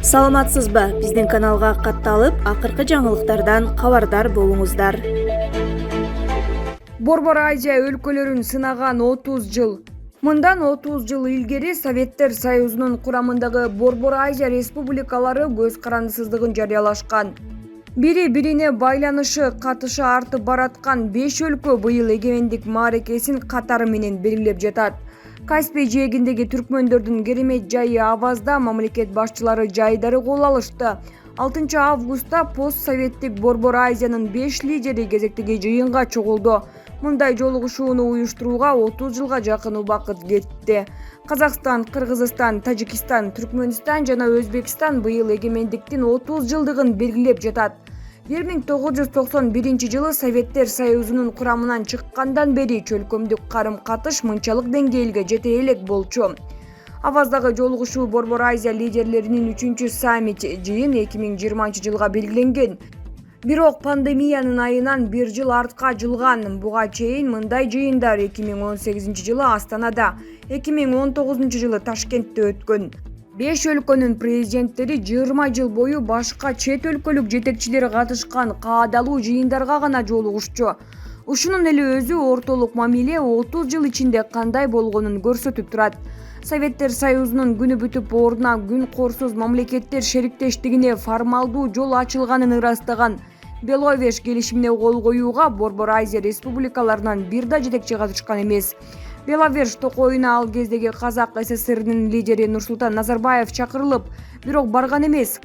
Саламатсызбы? Биздин каналга катталып, акыркы жаңылыктардан кабардар болуңуздар. Борбор Азия өлкөлөрүн сынаган 30 жыл. Мындан 30 жыл илгери Советтер Союзунун курамындагы Борбор Азия республикалары көз карандысыздыгын жарыялашкан. Бири-бирине байланышы, катышы артып бараткан 5 өлкө быйыл эгемендик мааракесин катары менен белгилеп жатат. Каспий жээгиндеги түркмөндөрдүн керемет жайы Авазда мамлекет башчылары жайдары кол алышты. 6 августта постсоветтик Борбор Азиянын 5 лидери кезектеги жыйынга чогулду. Мындай жолугушууну уюштурууга 30 жылга жакын убакыт кетти. Казакстан, Кыргызстан, Тажикстан, Түркмөнстан жана Өзбекстан быйыл эгемендиктин 30 жылдыгын белгилеп жатат. 1991 жылы Советтер Союзунун курамынан чыккандан бери чөлкөмдүк карым-катыш мынчалык деңгээлге жете элек болчу. Аваздагы жолугушуу Борбор Азия лидерлеринин 3-чү саммит жыйын 2020 жылга белгиленген. Бирок пандемиянын айынан 1 жыл артка жылган. Буга чейин мындай жыйындар 2018 жылы Астанада, 2019 жылы Ташкентте өткөн. 5 өлкөнүн президенттери 20 жыл бою башка чет өлкөлүк жетекчилер катышкан каадалуу жыйындарга гана жолугушчу. Ушунун эле өзү ортолук мамиле 30 жыл ичинде кандай болгонун көрсөтүп турат. Советтер Союзунун күнү бүтүп ордуна күн корсуз мамлекеттер шериктештигине формалдуу жол ачылганын ырастаган Беловеж келишимине кол коюуга Борбор Азия республикаларынан бир да жетекчи катышкан эмес. Беловеж токоюна ал кездеги Казак СССРнин лидери Нурсултан Назарбаев чакырылып, бирок барган эмес.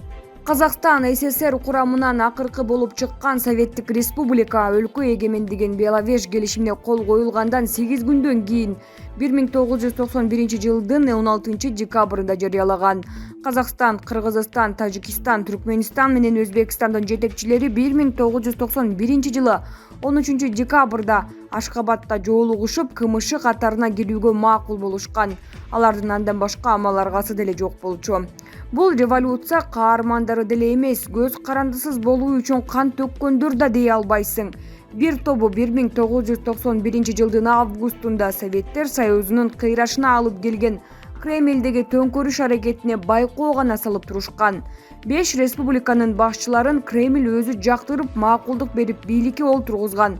Казакстан СССР курамынан акыркы болуп чыккан Советтик республика өлкө эгемендигин Беловеж келишимине кол коюлгандан 8 күндөн кийин 1991 жылдын 16 декабрында жарыялаган. Казакстан, Кыргызстан, Тажикстан, Түркмөнстан менен Өзбекстандын жетекчилери 1991 жылы 13 декабрда Ашкабадта жолугушуп, КМШ катарына кирүүгө макул болушкан. Алардын андан башка амал аргасы деле жок болчу. Бул революция каармандары деле эмес, көз карандысыз болуу үчүн кан төккөндөр да дей албайсың. Бир тобу 1991 жылдын августунда Советтер Союзунун кыйрашына алып келген Кремлдеги төңкөрүш аракетине байкоо гана салып турушкан. 5 республиканын башчыларын Кремль өзү жактырып, макулдук берип бийликке олтургузган.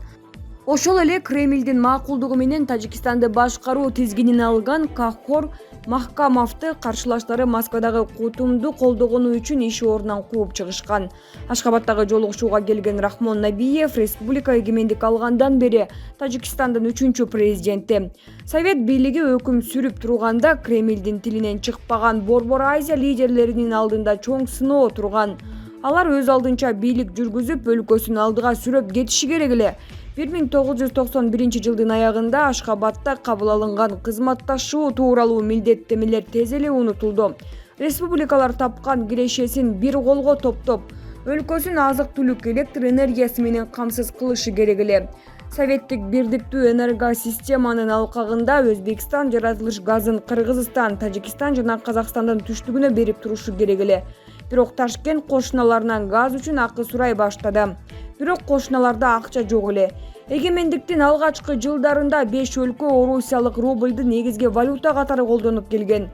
Ошол эле Кремлдин макулдугу менен Тажикстанды башкаруу тизгинин алган Каххор Махкамовду каршылаштары Москвадагы кутумду колдогону үчүн иш ордунан кууп чыгышкан. Ашкабадтагы жолугушууга келген Рахмон Набиев республика эгемендик алгандан бери Тажикстандын 3-чү президенти. Совет бийлиги өкүм сүрүп турганда Кремлдин тилинен чыкпаган Борбор Азия лидерлеринин алдында чоң сыноо турган. Алар өз алдынча бийлик жүргүзүп, өлкөсүн алдыга сүрөп кетиши керек эле. 1991 жылдын аягында Ашкабадта кабыл алынган кызматташуу тууралуу милдеттемелер тез эле унутулду. Республикалар тапкан кирешесин бир колго топтоп, өлкөсүн азык-түлүк, электр энергиясы менен камсыз кылышы керек эле. Советтик бирдиктүү энергосистеманын алкагында Өзбекстан жаратылыш газын Кыргызстан, Тажикстан жана Казакстандын түштүгүнө берип турушу керек эле. Бирок Ташкент кошуналарынан газ үчүн акы сурай баштады. Бирок кошуналарда акча жок эле. Эгемендиктин алгачкы жылдарында 5 өлкө орусиялык рубльды негизги валюта катары колдонуп келген.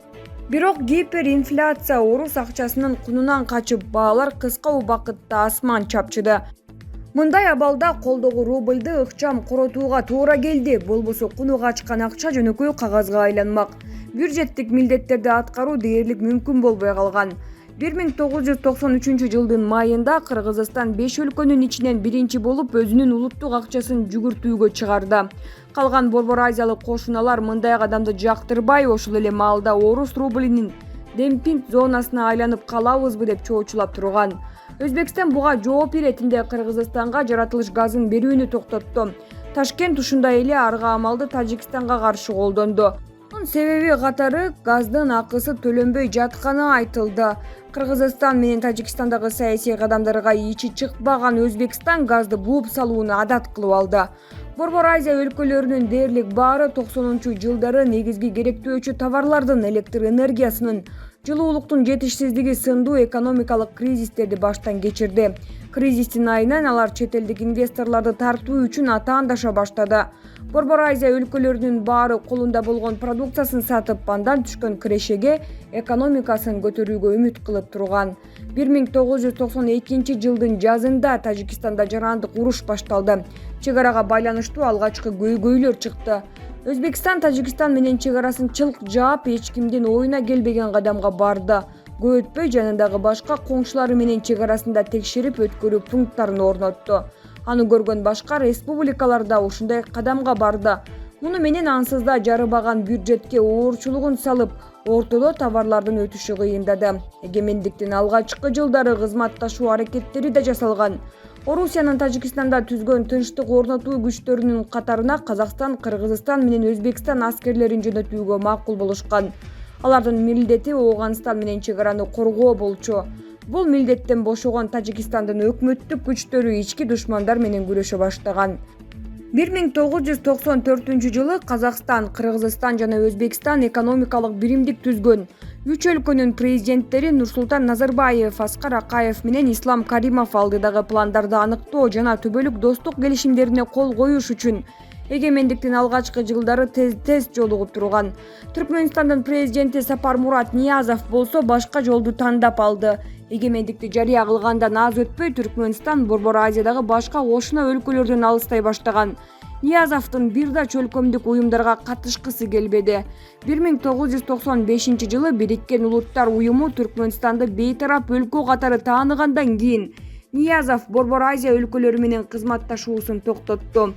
Бирок гиперинфляция орус акчасынын кунунан качып, баалар кыска убакытта асман чапчыды. Мындай абалда колдогу рубльды ыкчам коротууга туура келди. Болбосо куну качкан акча жөнөкөй кагазга айланмак. Бюджеттик милдеттерди аткаруу дээрлик мүмкүн болбой калган. 1993 жылдын майында Кыргызстан 5 өлкөнүн ичинен биринчи болуп өзүнүн улуттук акчасын жүгүртүүгө чыгарды. Калган Борбор Азиялык кошуналар мындай кадамды жактырбай, ошол эле маалда орус рублинин демпинг зонасына айланып калабызбы деп чоочулап турган. Өзбекстан буга жооп иретинде Кыргызстанга жаратылыш газын берүүнү токтотту. Ташкент ушундай эле арга амалды Тажикстанга каршы колдонду. Мунун себеби катары газдын акысы төлөнбөй жатканы айтылды. Кыргызстан менен Тажикстандагы саясий кадамдарга ичи чыкпаган Өзбекстан газды бууп салууну адат кылып алды. Борбор Азия өлкөлөрүнүн дээрлик баары 90-жылдары негизги керектөөчү товарлардын, электр энергиясынын, жылуулуктун жетишсиздиги сындуу экономикалык кризистерди баштан кечирди. Кризистин айынан алар чет элдик инвесторлорду тартуу үчүн атаандаша баштады. Борбор Азия өлкөлөрүнүн баары колунда болгон продукциясын сатып, андан түшкөн кирешеге экономикасын көтөрүүгө үмүт кылып турган. 1992 жылдын жазында Тажикстанда жарандык уруш башталды. Чек арага байланыштуу алгачкы көйгөйлөр чыкты. Өзбекстан Тажикстан менен чек арасын чылк жаап, эч кимдин оюна келбеген кадамга барды. Көп өтпөй жанындагы башка коңшулары менен чек арасында текшерип өткөрүү пункттарын орнотту. Аны көргөн башка республикалар да ушундай кадамга барды. Муну менен ансыз да жарыбаган бюджетке оорчулугун салып, ортодо товарлардын өтүшү кыйындады. Эгемендиктин алгачкы жылдары кызматташуу аракеттери да жасалган. Орусиянын Тажикстанда түзгөн тынчтык орнотуу күчтөрүнүн катарына Казакстан, Кыргызстан менен Өзбекстан аскерлерин жөнөтүүгө макул болушкан. Алардын милдети Ооганстан менен чек араны коргоо болчу. Бул милдеттен бошогон Тажикстандын өкмөттүк күчтөрү ички душмандар менен күрөшө баштаган. 1994 жылы Казакстан, Кыргызстан жана Өзбекстан экономикалык биримдик түзгөн. Үч өлкөнүн президенттери Нурсултан Назарбаев, Аскар Акаев менен Ислам Каримов алдыдагы пландарды аныктоо жана түбөлүк достук келишимдерине кол коюш үчүн эгемендиктин алгачкы жылдары тез жолугуп турган. Түркмөнстандын президенти Сапармурат Ниязов болсо башка жолду тандап алды. Эгемендикти жарыя кылгандан аз өтпөй Түркмөнстан Борбор Азиядагы башка кошуна өлкөлөрдөн алыстай баштаган. Ниязовдун бир да чөлкөмдүк уюмдарга катышкысы келбеди. 1995 жылы Бириккен Улуттар уюму Түркмөнстанды бейтарап өлкө катары тааныгандан кийин Ниязов Борбор Азия өлкөлөрү менен кызматташуусун токтотту.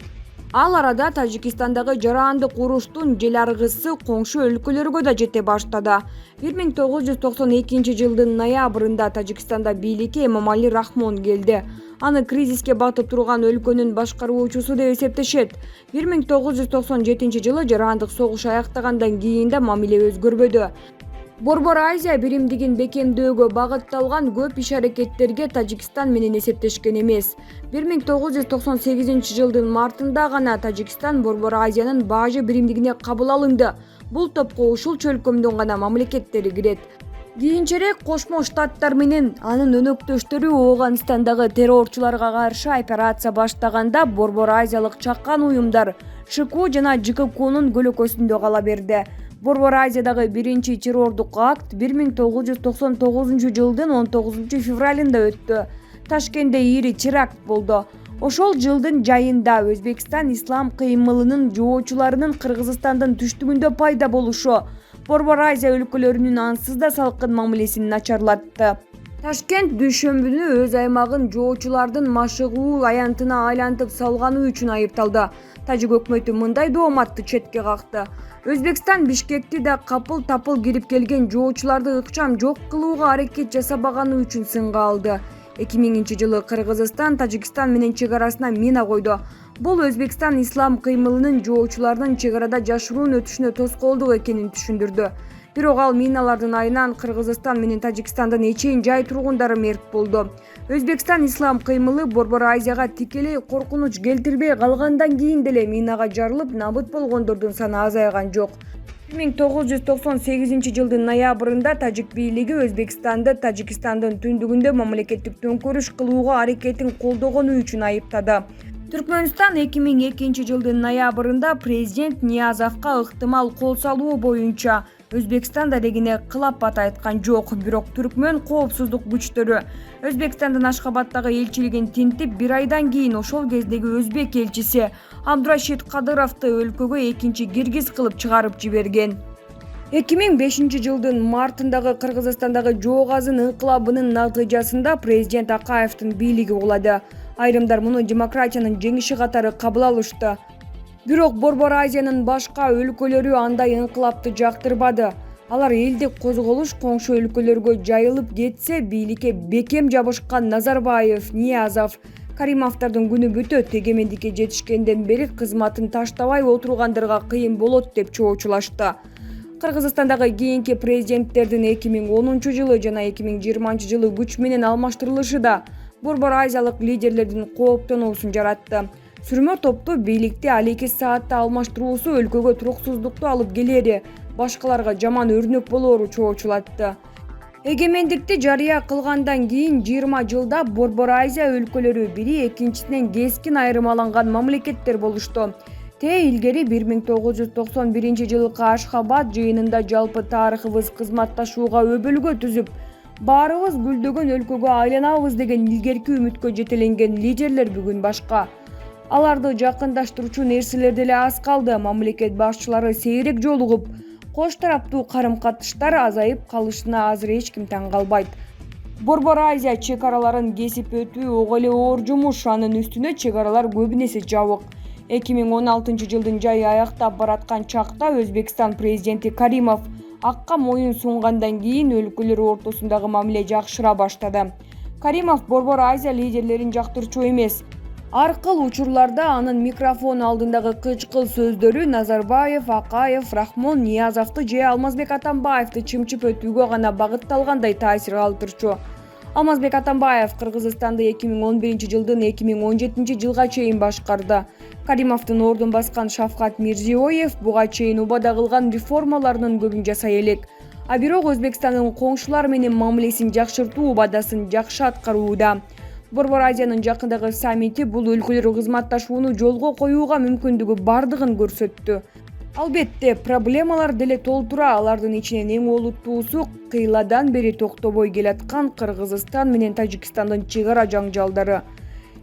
Ал арада Тажикстандагы жарандык уруштун жел аргысы коңшу өлкөлөргө да жете баштады. 1992 жылдын ноябрында Тажикстанда бийликке Эмомали Рахмон келди. Аны кризиске батып турган өлкөнүн башкаруучусу деп эсептешет. 1997 жылы жарандык согуш аяктагандан кийин да мамиле өзгөрбөдү. Борбор Азия биримдигин бекемдөөгө багытталган көп иш-аракеттерге Тажикстан менен эсептешкен эмес. 1998 жылдын мартында гана Тажикстан Борбор Азиянын бажы биримдигине кабыл алынды. Бул топко ушул чөлкөмдөн гана мамлекеттери кирет. Кийинчерээк Кошмо Штаттар менен анын өнөктөштөрү Ооганстандагы террорчуларга каршы операция баштаганда Борбор Азиялык чакан уюмдар ШКУ жана ЖККнун көлөкөсүндө кала берди. Борбор Азиядагы биринчи террордук акт 1999 жылдын 19 февралында өттү. Ташкентте ири теракт болду. Ошол жылдын жайында Өзбекстан ислам кыймылынын жоочуларынын Кыргызстандын түштүгүндө пайда болушу Борбор Азия өлкөлөрүнүн ансыз да салкын мамилесин начарлатты. Ташкент дүйшөмбүнү өз аймагын жоочулардын машыгуу аянтына айлантып салганы үчүн айыпталды. Тажик өкмөтү мындай дооматты четке какты. Өзбекстан Бишкекти да капыл-тапыл кирип келген жоочуларды ыкчам жок кылууга аракет жасабаганы үчүн сынга алды. 2000 жылы Кыргызстан Тажикстан менен чек арасына мина койду. Бул Өзбекстан ислам кыймылынын жоочуларынын чек арада жашыруун өтүшүнө тоскоолдук экенин түшүндүрдү. Бирок ал миналардын айынан Кыргызстан менен Тажикстандын эчейин жай тургундары мерт болду. Өзбекстан ислам кыймылы Борбор Азияга тикелей коркунуч келтирбей калгандан кийин деле минага жарылып набыт болгондордун саны азайган жок. 1998 жылдын ноябрында Тажик бийлиги Өзбекстанды Тажикстандын түндүгүндө мамлекеттик төңкөрүш кылууга аракетин колдогону үчүн айыптады. Түркмөнстан 2002 жылдын ноябрында президент Ниязовго ыктымал кол салуу боюнча Өзбекстан дарегине кылапат айткан жок, бирок түркмөн коопсуздук күчтөрү Өзбекстандын Ашхабаддагы элчилигин тинтип, бир айдан кийин ошол кездеги өзбек элчиси Абдурашид Кадыровду өлкөгө экинчи киргиз кылып чыгарып жиберген. 2005 жылдын мартындагы Кыргызстандагы Жоогазын инкылабынын натыйжасында президент Акаевдин бийлиги кулады. Айрымдар муну демократиянын жеңиши катары кабыл алышты. Бирок Борбор Азиянын башка өлкөлөрү андай инкылапты жактырбады. Алар элдик козголуш коңшу өлкөлөргө жайылып кетсе, бийликке бекем жабышкан Назарбаев, Ниязов, Каримовдордун күнү бүтөт, эгемендикке жетишкенден бери кызматын таштабай отургандарга кыйын болот деп чоочулашты. Кыргызстандагы кийинки президенттердин 2010 жылы жана 2020 жылы күч менен алмаштырылышы да Борбор Азиялык лидерлердин кооптонуусун жаратты. Сүрмө топту бийликти ал 2 саатта алмаштыруусу өлкөгө туруксуздукту алып келери, башкаларга жаман өрнөк болоору чоочулатты. Эгемендикти жарыя кылгандан кийин 20 жылда Борбор Азия өлкөлөрү бири экинчисинен кескин айырмаланган мамлекеттер болушту. илгери 1991-жылкы Ашхабад жыйынында жалпы тарыхыбыз кызматташууга өбөлгө түзүп, баарыбыз гүлдөгөн өлкөгө айланабыз деген илгерки үмүткө жетеленген лидерлер бүгүн башка. Аларды жакындаштыруучу нерселер деле аз калды. Мамлекет башчылары сейрек жолугуп, кош тараптуу карым-катыштар азайып калышына азыр эч ким таң калбайт. Борбор Азия чек араларын кесип өтүү ого эле оор жумуш, анын үстүнө чек аралар көбүнесе жабык. 2016-жылдын жайы аяктап бараткан чакта Өзбекстан президенти Каримов акка моюн сунгандан кийин өлкөлөр ортосундагы мамиле жакшыра баштады. Каримов Борбор Азия лидерлерин жактырчу эмес. Ар кыл учурларда анын микрофон алдындагы кычкыл сөздөрү Назарбаев, Акаев, Рахмон Ниязовду же Алмазбек Атамбаевди чымчып өтүүгө гана багытталгандай таасир калтырчу. Алмазбек Атамбаев Кыргызстанды 2011-жылдын 2017-жылга чейин башкарды. Каримовдун ордун баскан Шавкат Мирзиёев буга чейин убада кылган реформаларынын көбүн жасай элек. А бирок Өзбекстандын коңшулар менен мамилесин жакшыртуу убадасын жакшы аткарууда. Борбор Азиянын жакындагы саммити бул өлкөлөр кызматташууну жолго коюуга мүмкүндүгү бардыгын көрсөттү. Албетте, проблемалар деле толтура. Алардын ичинен эң олуттуусу кыйладан бери токтобой келаткан Кыргызстан менен Тажикстандын чек ара жаңжалдары.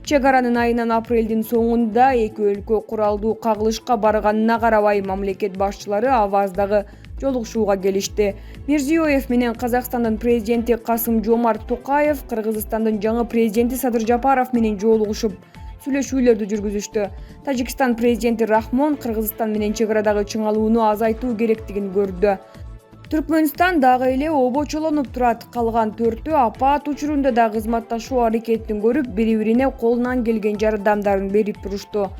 Чек аранын айынан апрелдин соңунда эки өлкө куралдуу кагылышка барганына карабай, мамлекет башчылары Аваздагы жолугушууга келишти. Мирзиёев менен Казакстандын президенти Касым-Жомарт Токаев Кыргызстандын жаңы президенти Садыр Жапаров менен жолугушуп, сүйлөшүүлөрдү жүргүзүштү. Тажикстан президенти Рахмон Кыргызстан менен чек арадагы чыңалууну азайтуу керектигин көрдү. Түркмөнстан дагы эле обочолонуп турат. Калган төртөө апаат учурунда да кызматташуу аракетин көрүп, бири-бирине колунан келген жардамдарын берип турушту.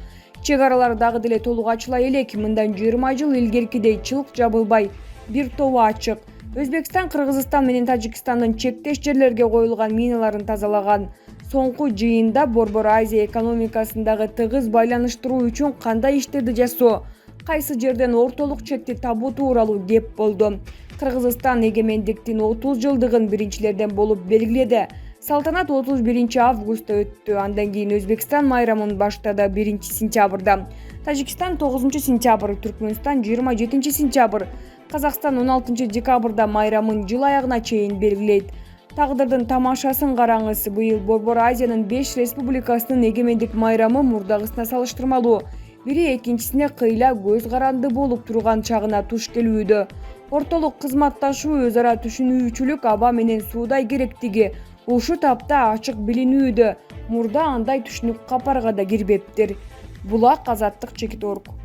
Чек аралар дагы деле толук ачыла элек. Мындан 20 жыл илгеркидей чылк жабылбай, бир тобу ачык. Өзбекстан Кыргызстан менен Тажикстандын чектеш жерлерге коюлган миналарын тазалаган. Соңку жыйында Борбор Азия экономикасындагы тыгыз байланыштыруу үчүн кандай иштерди жасоо, кайсы жерден ортолук чекти табуу тууралуу кеп болду. Кыргызстан эгемендиктин 30 жылдыгын биринчилерден болуп белгиледи. Салтанат 31-августта өттү. Андан кийин Өзбекстан майрамын баштады 1-сентябрда. Тажикстан 9-сентябрь, Түркмөнстан 27-сентябрь, Казакстан 16-декабрда майрамын жыл аягына чейин белгилейт. Тагдырдын тамашасын караңыз. Быйыл Борбор Азиянын 5 республикасынын эгемендик майрамы мурдагысына салыштырмалуу бири экинчисине кыйла көз каранды болуп турган чагына туш келүүдө. Ортолук кызматташуу, өз ара түшүнүүчүлүк, аба менен суудай керектиги ушу тапта ачык билинүүдө. Мурда андай түшүнүк капарга да кирбептир. Булак, Азаттык, Чекит.орг.